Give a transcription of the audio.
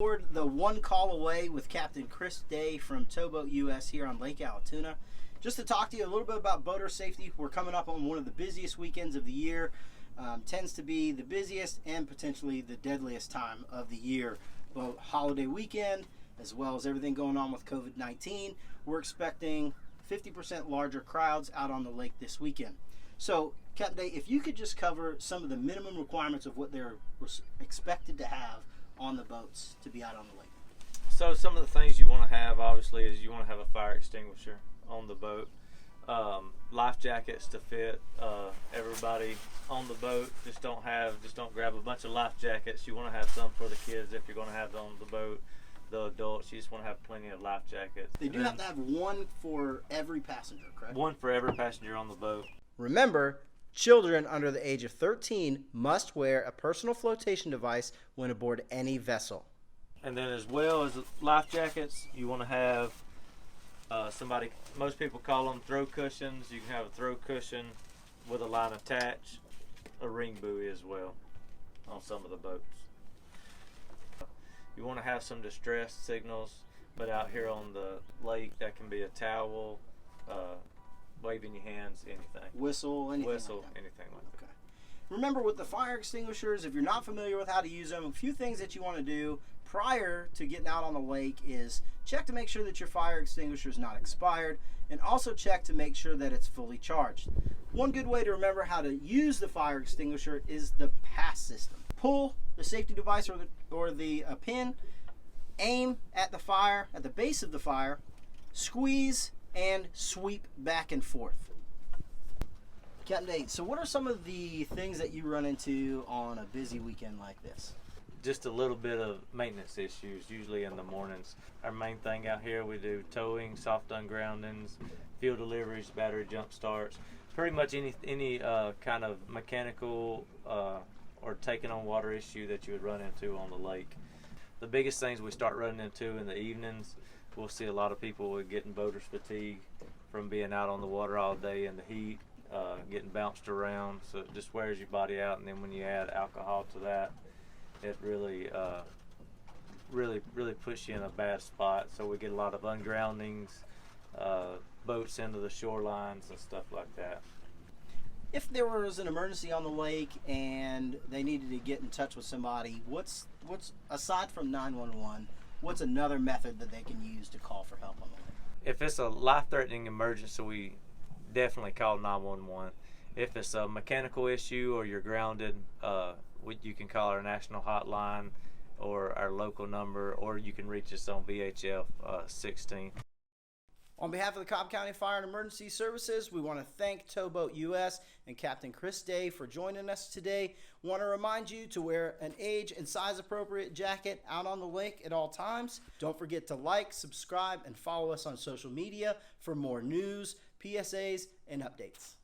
Aboard the One Call Away with Captain Chris Day from Towboat US here on Lake Allatoona. Just to talk to you a little bit about boater safety. We're coming up on one of the busiest weekends of the year. Tends to be the busiest and potentially the deadliest time of the year. Boat holiday weekend, as well as everything going on with COVID-19. We're expecting 50% larger crowds out on the lake this weekend. So, Captain Day, if you could just cover some of the minimum requirements of what they're expected to have on the boats to be out on the lake. So some of the things you want to have, obviously, is you want to have a fire extinguisher on the boat, life jackets to fit everybody on the boat. Just don't grab a bunch of life jackets. You want to have some for the kids if you're going to have them on the boat. The adults, you just want to have plenty of life jackets. They do have to have one for every passenger, correct? One for every passenger on the boat. Remember, children under the age of 13 must wear a personal flotation device when aboard any vessel. And then, as well as life jackets, you want to have most people call them throw cushions. You can have a throw cushion with a line attached, a ring buoy as well on some of the boats. You want to have some distress signals, but out here on the lake, that can be a towel, waving your hands, anything. Whistle, anything like that. Anything like that. Okay. Remember, with the fire extinguishers, if you're not familiar with how to use them, a few things that you want to do prior to getting out on the lake is check to make sure that your fire extinguisher is not expired, and also check to make sure that it's fully charged. One good way to remember how to use the fire extinguisher is the pass system. Pull the safety device or the pin, aim at the fire, at the base of the fire, squeeze, and sweep back and forth. Captain Dave, so what are some of the things that you run into on a busy weekend like this? Just a little bit of maintenance issues, usually in the mornings. Our main thing out here, we do towing, soft ungroundings, fuel deliveries, battery jump starts, pretty much any kind of mechanical or taking on water issue that you would run into on the lake. The biggest things we start running into in the evenings, we'll see a lot of people getting boaters fatigue from being out on the water all day in the heat, getting bounced around, so it just wears your body out. And then when you add alcohol to that, it really puts you in a bad spot. So we get a lot of ungroundings, boats into the shorelines and stuff like that. If there was an emergency on the lake and they needed to get in touch with somebody, what's aside from 911, what's another method that they can use to call for help on the lake? If it's a life-threatening emergency, we definitely call 911. If it's a mechanical issue or you're grounded, you can call our national hotline or our local number, or you can reach us on VHF 16. On behalf of the Cobb County Fire and Emergency Services, we want to thank Towboat US and Captain Chris Day for joining us today. We want to remind you to wear an age and size appropriate jacket out on the lake at all times. Don't forget to like, subscribe, and follow us on social media for more news, PSAs, and updates.